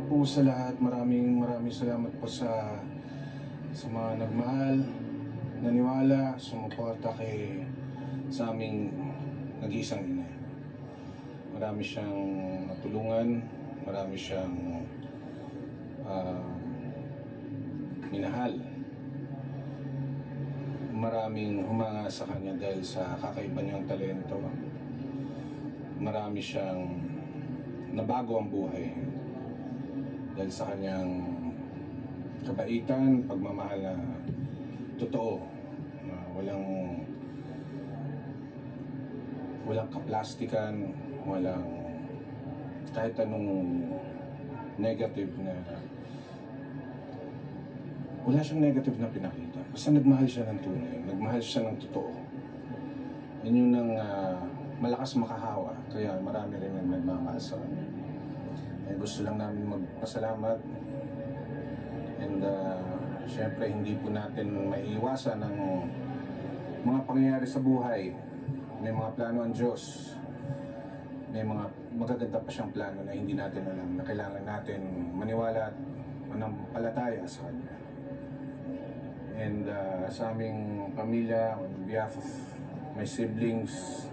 po sa lahat, maraming salamat po sa mga nagmahal, naniwala, sumuporta sa aming nag-iisang ina. Marami siyang natulungan, marami siyang minahal. Maraming humanga sa kanya dahil sa kakaiba niyang talento. Marami siyang nabago ang buhay dahil sa kanyang kabaitan, pagmamahal na totoo, na walang kaplastikan, walang kahit anong negative na wala siyang negative na pinakita. Basta nagmahal siya ng tunay, nagmahal siya ng totoo. Yun yung malakas makahawa, kaya marami rin ang nagmamahal sa kanya. Gusto lang namin magpasalamat, and syempre hindi po natin maiiwasan ng mga pangyayari sa buhay. May mga plano ang Diyos, may mga magaganda pa siyang plano na hindi natin alam, na kailangan natin maniwala at manampalataya sa Kanya. And sa aming pamilya, on behalf of my siblings,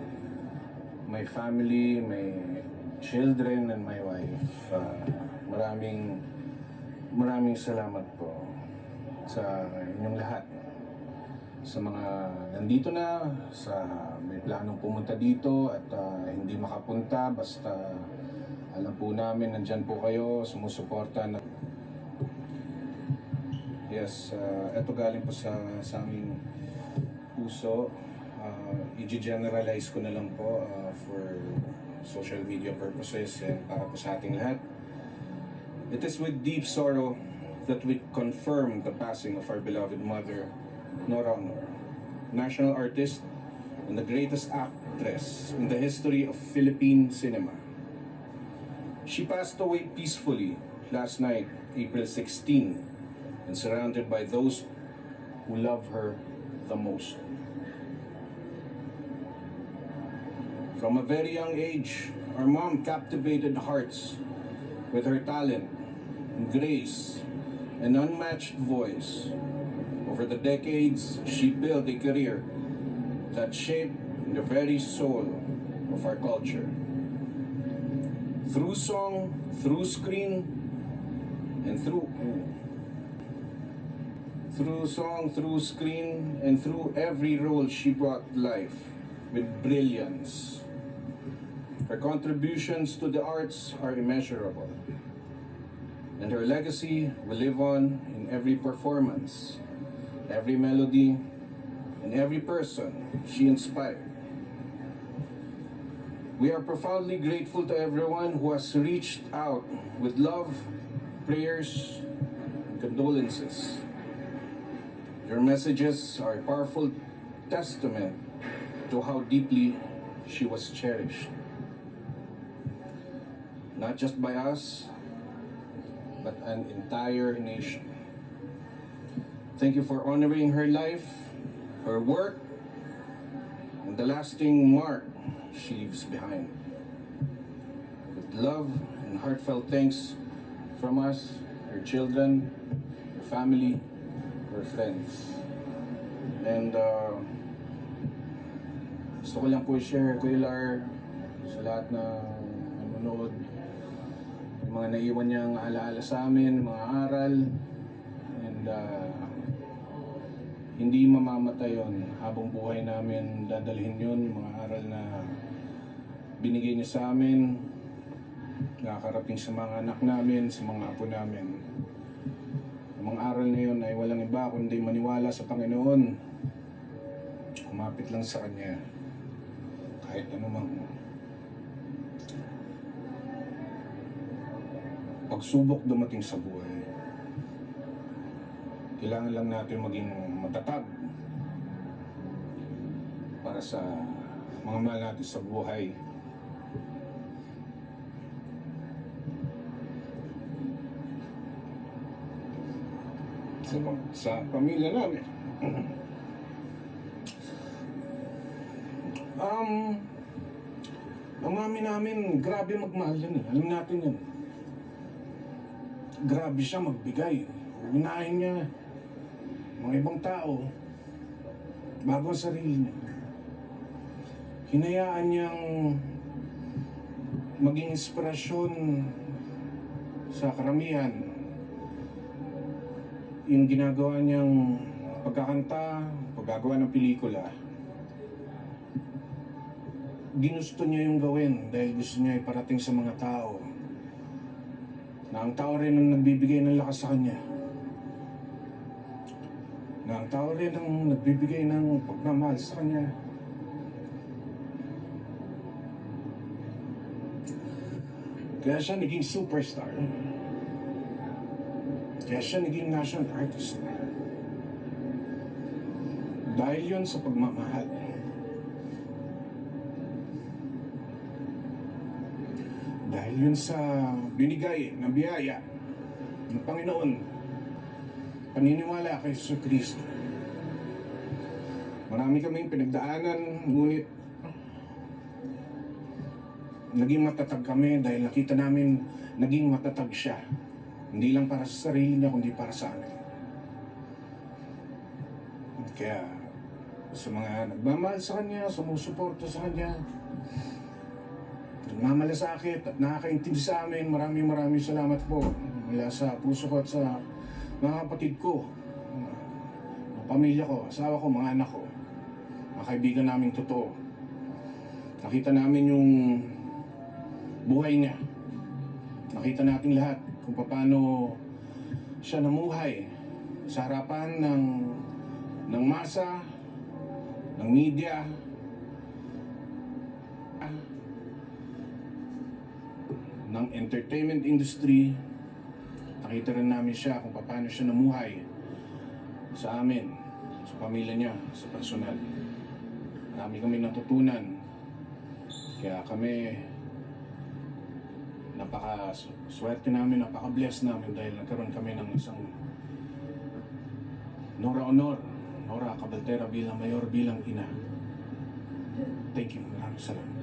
my family, my children, and my wife, maraming salamat po sa inyong lahat. Sa mga nandito na, sa may planong pumunta dito at hindi makapunta, basta alam po namin nandyan po kayo, sumusuporta na. Yes, ito galing po sa aming puso. I-generalize ko na lang po for social media purposes and para po sa ating lahat. It is with deep sorrow that we confirm the passing of our beloved mother, Nora Honor, national artist and the greatest actress in the history of Philippine cinema. She passed away peacefully last night, April 16, and surrounded by those who love her the most. From a very young age, our mom captivated hearts with her talent, grace, and unmatched voice. Over the decades, she built a career that shaped the very soul of our culture. Through song, through screen, and through every role she brought life with brilliance. Her contributions to the arts are immeasurable, and her legacy will live on in every performance, every melody, and every person she inspired. We are profoundly grateful to everyone who has reached out with love, prayers, and condolences. Your messages are a powerful testament to how deeply she was cherished. Not just by us, but an entire nation. Thank you for honoring her life, her work, and the lasting mark she leaves behind. With love and heartfelt thanks from us, her children, her family, her friends. And gusto ko lang po i-share, Kuya Lar, sa lahat na nanonood, yung mga naiwan niyang alaala sa amin, mga aral, and hindi mamamatay yun. Habang buhay namin, dadalhin yun, mga aral na binigay niya sa amin, nakakarating sa mga anak namin, sa mga apo namin. Ang mga aral na yun ay walang iba kundi maniwala sa Panginoon. Kumapit lang sa Kanya, kahit anumang pagsubok dumating sa buhay. Kailangan lang natin maging matatag para sa mga mahal natin sa buhay. Sa pamilya namin. Ang mami namin, grabe magmahal yan eh. Alam natin yan. grabe siya magbigay. Unahin niya mga ibang tao bago ang sarili niya. Hinayaan niyang maging inspirasyon sa karamihan yung ginagawa niyang pagkakanta, paggagawa ng pelikula. Ginusto niya yung gawin dahil gusto niya iparating sa mga tao na ang tao rin ang nagbibigay ng lakas sa kanya, na ang tao rin ang nagbibigay ng pagmamahal sa kanya. Kaya siya naging superstar. Kaya siya naging national artist. Dahil yun sa pagmamahal. Dahil yun sa binigay na biyaya ng Panginoon, paniniwala kay Jesus Cristo. Marami kaming pinagdaanan, ngunit naging matatag kami dahil nakita namin naging matatag siya. Hindi lang para sa sarili niya, kundi para sa amin. Kaya sa mga nagmamahal sa kanya, sumusuporta sa kanya, nagmamalasakit at nakakaintindi sa amin, maraming salamat po mula sa puso ko at sa mga kapatid ko, mga pamilya ko, asawa ko, mga anak ko, mga kaibigan naming totoo. Nakita namin yung buhay niya. Nakita natin lahat kung paano siya namuhay sa harapan ng masa, ng media, ng entertainment industry. Nakita rin namin siya kung paano siya namuhay sa amin, sa pamilya niya, sa personal. Marami kami natutunan. Kaya kami napaka-swerte namin, napaka-bless namin dahil nagkaroon kami ng isang Nora Honor, Nora Cabaltera bilang mayor, bilang ina. Thank you. Maraming salamat.